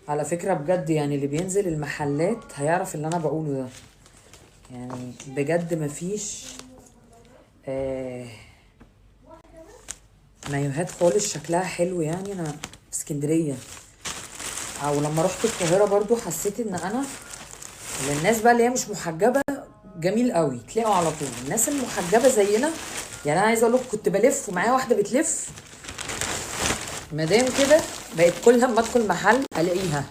على فكرة بجد يعني اللي بينزل المحلات هيعرف اللي انا بقوله ده، يعني بجد مفيش مايوهات خالص شكلها حلو. يعني انا في اسكندرية او لما رحت القاهرة برضو حسيت ان انا الناس بقى اللي هي مش محجبة جميل قوي تلاقوا على طول. الناس المحجبة زينا يعني انا عايزه اقول لكم كنت بلف ومعايا واحدة بتلف مدام كده، بقت كل لما ادخل محل الاقيها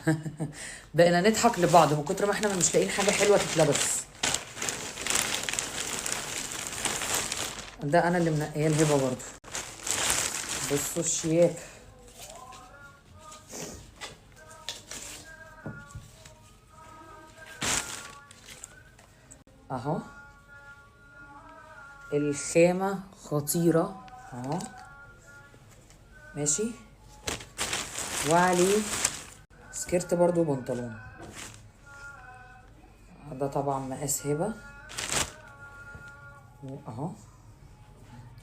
بقينا نضحك لبعض من كتر ما احنا مش لاقيين حاجه حلوه تتلبس. ده انا اللي منقيه الهبه برضو. بصوا الشياكه اهو، الخامه خطيره اهو ماشي، وعليه سكيرت برضو بنطلون. ده طبعا مقاس هبه اهو،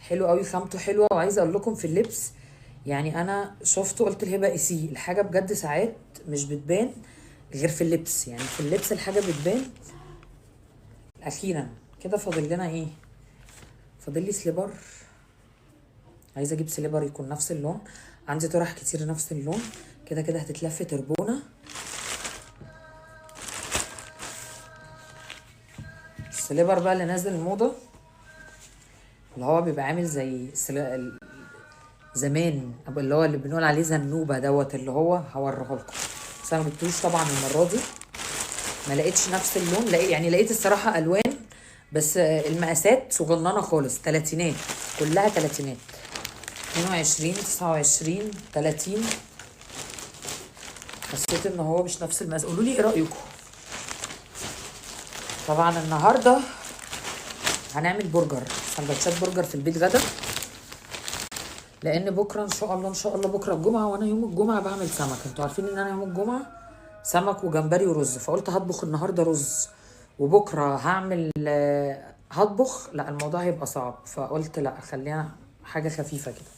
حلو قوي خامته حلوه. وعايزه اقول لكم في اللبس يعني انا شفته قلت الهبه ايسي الحاجه بجد ساعات مش بتبان غير في اللبس، يعني في اللبس الحاجه بتبان. اخيرا كده فاضل لنا ايه؟ فاضل لي سليبر. عايزه اجيب سليبر يكون نفس اللون، عندي طرح كتير نفس اللون. كده كده هتتلف تربونه. السليبر بقى اللي نازل الموضه اللي هو بيبقى عامل زي زمان اللي هو اللي بنقول عليه زنوبه دوت، اللي هو هوريه لكم بس انا ما جبتوش طبعا المره دي، ما لقيتش نفس اللون. يعني لقيت الصراحه الوان بس المقاسات صغننه خالص، تلاتينات كلها تلاتينات، 22 29 30. حسيت ان هو مش نفس المقاس. قولوا لي ايه رايكم. طبعا النهارده هنعمل برجر، سندوتشات برجر في البيت غدا، لان بكره ان شاء الله ان شاء الله بكره الجمعه، وانا يوم الجمعه بعمل سمك. انتوا عارفين ان انا يوم الجمعه سمك وجمبري ورز، فقلت هطبخ النهارده رز وبكره هعمل هطبخ. لا الموضوع هيبقى صعب، فقلت لا خلينا حاجه خفيفه كده.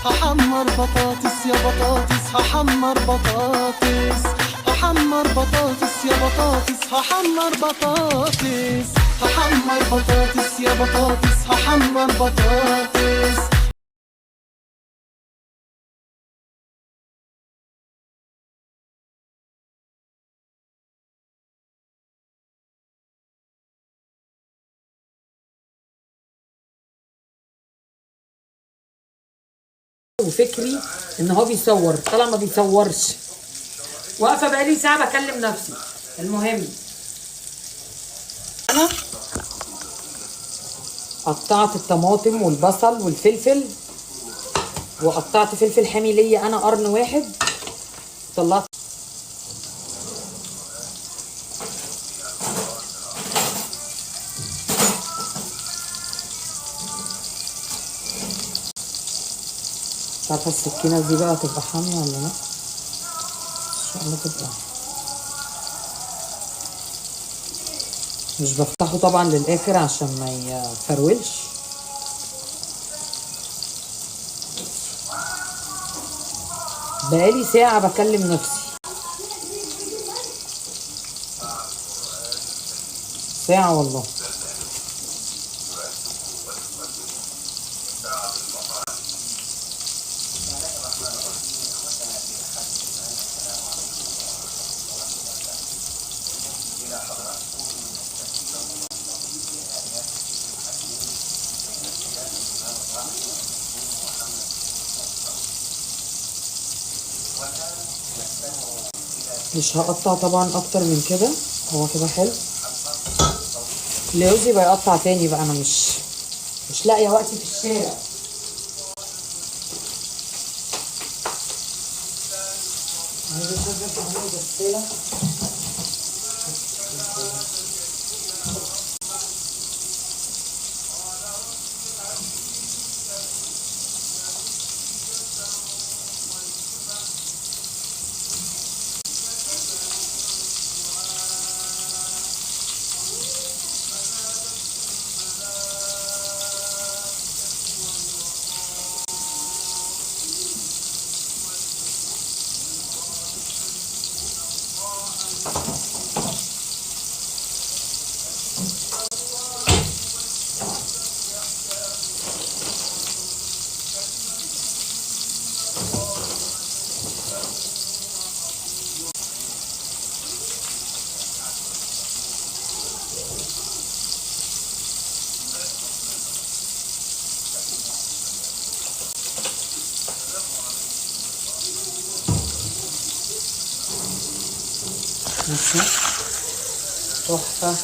هحمر بطاطس يا بطاطس، هحمر بطاطس، هحمر بطاطس يا بطاطس، هحمر بطاطس، هحمر بطاطس يا بطاطس، هحمر بطاطس. وفكري ان هو بيصور طالع ما بيصورش، واقفه بقالي ساعه بكلم نفسي. المهم انا قطعت الطماطم والبصل والفلفل، وقطعت فلفل حامي ليا انا قرن واحد، طلعت مش عارفه السكينه دي بقى تبقى حاميه ولا لا، ان شاء الله تبقى. مش بفتحه طبعا للاخر عشان ما يفرولش. بقالي ساعه بكلم نفسي، ساعه والله. مش هقطع طبعا اكتر من كده، هو كده حلو. اللي يبقى يقطع تاني بقى، انا مش لاقيه وقتي في الشارع. عايزه اشغل في الغساله. ماشي، تحفة.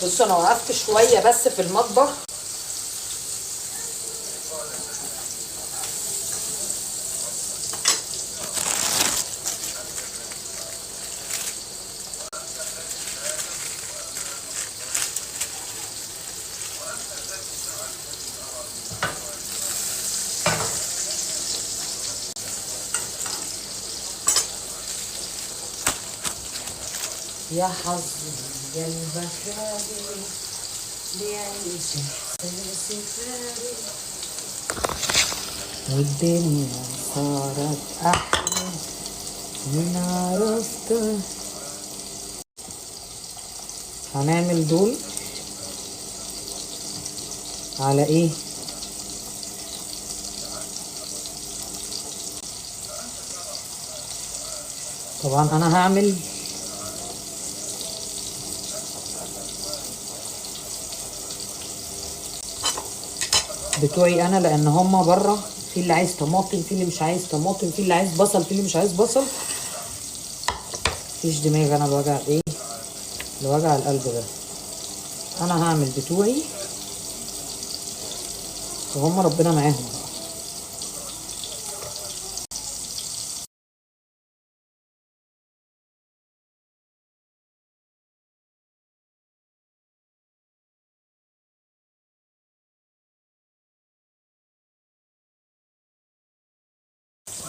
بصوا انا وقفت شويه بس في المطبخ يا حظي قلبك راضي بيعيش احساسي فارغ والدنيا صارت احلى من عرفتها. هنعمل دول على ايه؟ طبعا انا هعمل بتوعي انا، لان هما بره في اللي عايز طماطم، في اللي مش عايز طماطم، في اللي عايز بصل، في اللي مش عايز بصل. مفيش دماغ انا الوجع ايه، الوجع القلب ده. انا هعمل بتوعي وهم ربنا معاهم.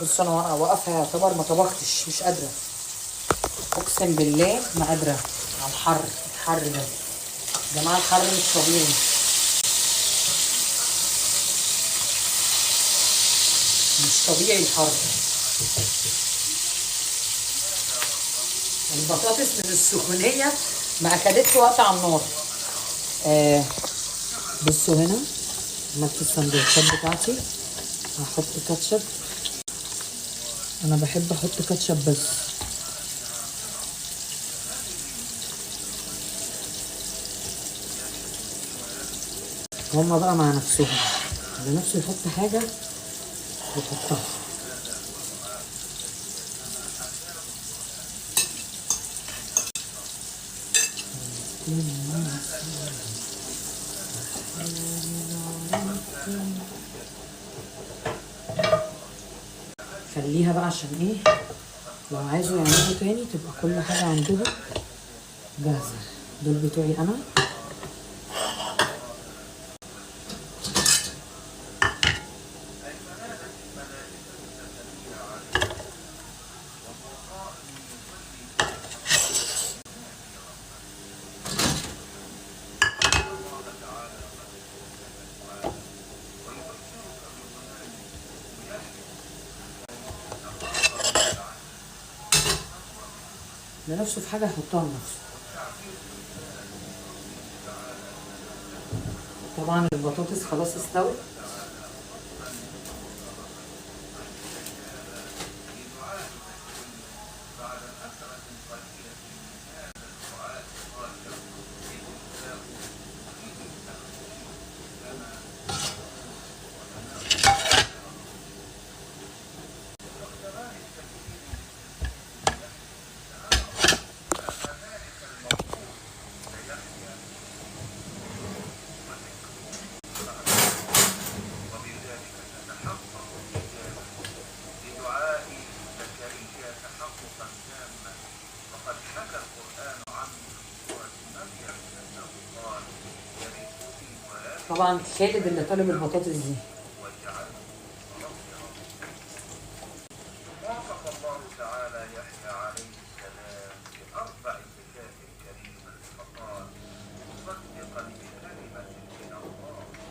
بص انا وانا واقفه يعتبر ما طبختش، مش قادره اقسم بالله، ما قادره على الحر ده يا جماعه. الحر مش طبيعي، مش طبيعي الحر. البطاطس من السخونيه ما اخدتش وقت على النار. بصوا هنا عملت السندوتشات بتاعتي. هحط كاتشب، انا بحب احط كاتشب بس. هما بقى مع نفسهم، اللي نفسه يحط حاجه يحطها. خليها بقى عشان ايه، لو عايزوا يعملوا تاني تبقى كل حاجة عندهم جاهزة. دول بتوعي انا. اللي نفسه في حاجة يحطها لنفسه. طبعا البطاطس خلاص استوت. طبعا خالد اللي طالب البطاطس دي.